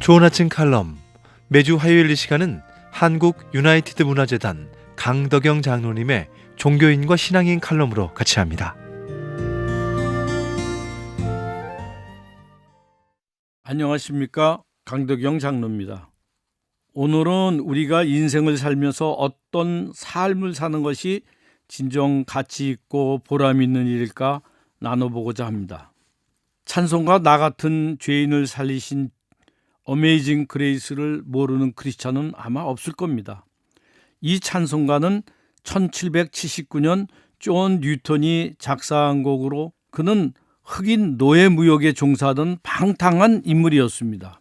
좋은 아침 칼럼. 매주 화요일 이 시간은 한국 유나이티드 문화재단 강덕영 장로님의 종교인과 신앙인 칼럼으로 같이 합니다. 안녕하십니까? 강덕영 장로입니다. 오늘은 우리가 인생을 살면서 어떤 삶을 사는 것이 진정 가치 있고 보람 있는 일일까 나눠보고자 합니다. 찬송가 나 같은 죄인을 살리신 어메이징 그레이스를 모르는 크리스찬은 아마 없을 겁니다. 이 찬송가는 1779년 존 뉴턴이 작사한 곡으로 그는 흑인 노예 무역에 종사하던 방탕한 인물이었습니다.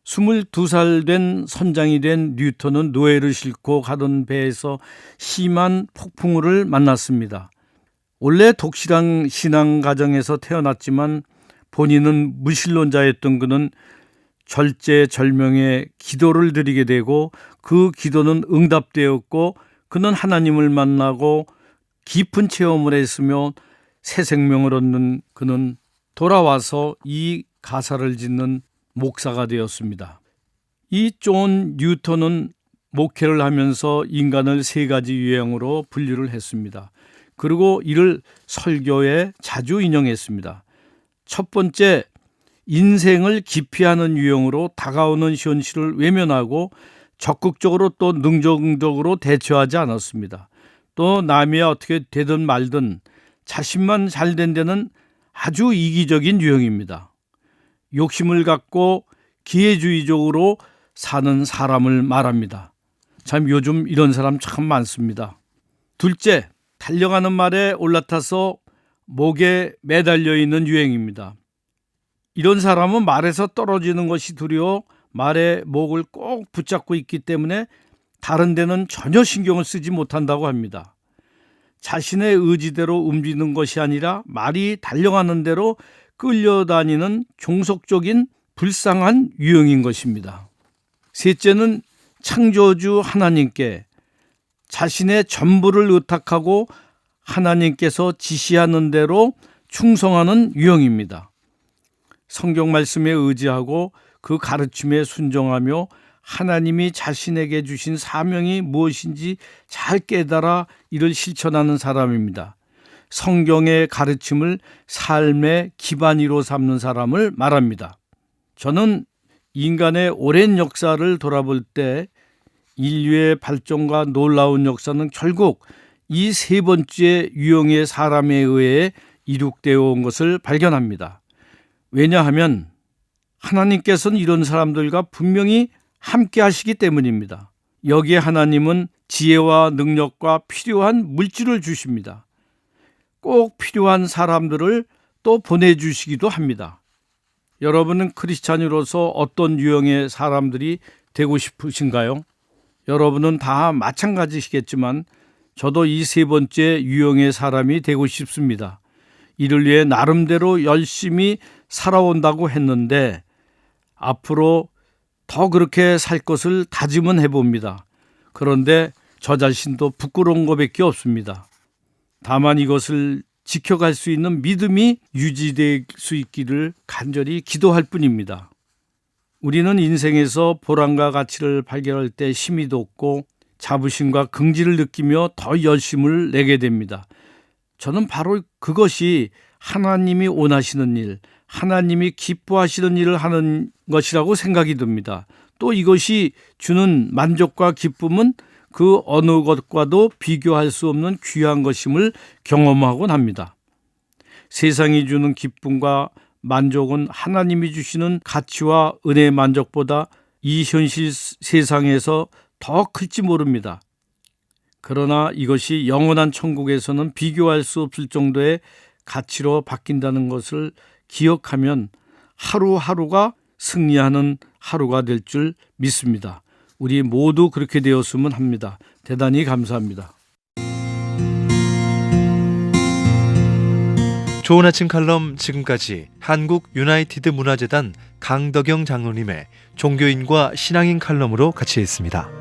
22살 된 선장이 된 뉴턴은 노예를 싣고 가던 배에서 심한 폭풍우를 만났습니다. 원래 독실한 신앙 가정에서 태어났지만 본인은 무신론자였던 그는 절제절명의 기도를 드리게 되고 그 기도는 응답되었고 그는 하나님을 만나고 깊은 체험을 했으며 새 생명을 얻는 그는 돌아와서 이 가사를 짓는 목사가 되었습니다. 이 존 뉴턴은 목회를 하면서 인간을 세 가지 유형으로 분류를 했습니다. 그리고 이를 설교에 자주 인용했습니다. 첫 번째, 인생을 기피하는 유형으로 다가오는 현실을 외면하고 적극적으로 또 능동적으로 대처하지 않았습니다. 또 남이 어떻게 되든 말든 자신만 잘된 데는 아주 이기적인 유형입니다. 욕심을 갖고 기회주의적으로 사는 사람을 말합니다. 참 요즘 이런 사람 참 많습니다. 둘째, 달려가는 말에 올라타서 목에 매달려 있는 유행입니다. 이런 사람은 말에서 떨어지는 것이 두려워 말의 목을 꼭 붙잡고 있기 때문에 다른 데는 전혀 신경을 쓰지 못한다고 합니다. 자신의 의지대로 움직이는 것이 아니라 말이 달려가는 대로 끌려다니는 종속적인 불쌍한 유형인 것입니다. 셋째는 창조주 하나님께 자신의 전부를 의탁하고 하나님께서 지시하는 대로 충성하는 유형입니다. 성경 말씀에 의지하고 그 가르침에 순종하며 하나님이 자신에게 주신 사명이 무엇인지 잘 깨달아 이를 실천하는 사람입니다. 성경의 가르침을 삶의 기반으로 삼는 사람을 말합니다. 저는 인간의 오랜 역사를 돌아볼 때 인류의 발전과 놀라운 역사는 결국 이 세 번째 유형의 사람에 의해 이룩되어 온 것을 발견합니다. 왜냐하면 하나님께서는 이런 사람들과 분명히 함께 하시기 때문입니다. 여기에 하나님은 지혜와 능력과 필요한 물질을 주십니다. 꼭 필요한 사람들을 또 보내주시기도 합니다. 여러분은 크리스찬으로서 어떤 유형의 사람들이 되고 싶으신가요? 여러분은 다 마찬가지시겠지만 저도 이 세 번째 유형의 사람이 되고 싶습니다. 이를 위해 나름대로 열심히 살아온다고 했는데 앞으로 더 그렇게 살 것을 다짐은 해봅니다. 그런데 저 자신도 부끄러운 것밖에 없습니다. 다만 이것을 지켜갈 수 있는 믿음이 유지될 수 있기를 간절히 기도할 뿐입니다. 우리는 인생에서 보람과 가치를 발견할 때 힘이 돋고 자부심과 긍지를 느끼며 더 열심을 내게 됩니다. 저는 바로 그것이 하나님이 원하시는 일, 하나님이 기뻐하시는 일을 하는 것이라고 생각이 듭니다. 또 이것이 주는 만족과 기쁨은 그 어느 것과도 비교할 수 없는 귀한 것임을 경험하곤 합니다. 세상이 주는 기쁨과 만족은 하나님이 주시는 가치와 은혜의 만족보다 이 현실 세상에서 더 클지 모릅니다. 그러나 이것이 영원한 천국에서는 비교할 수 없을 정도의 가치로 바뀐다는 것을 기억하면 하루하루가 승리하는 하루가 될 줄 믿습니다. 우리 모두 그렇게 되었으면 합니다. 대단히 감사합니다. 좋은 아침 칼럼, 지금까지 한국 유나이티드 문화재단 강덕영 장로님의 종교인과 신앙인 칼럼으로 같이 했습니다.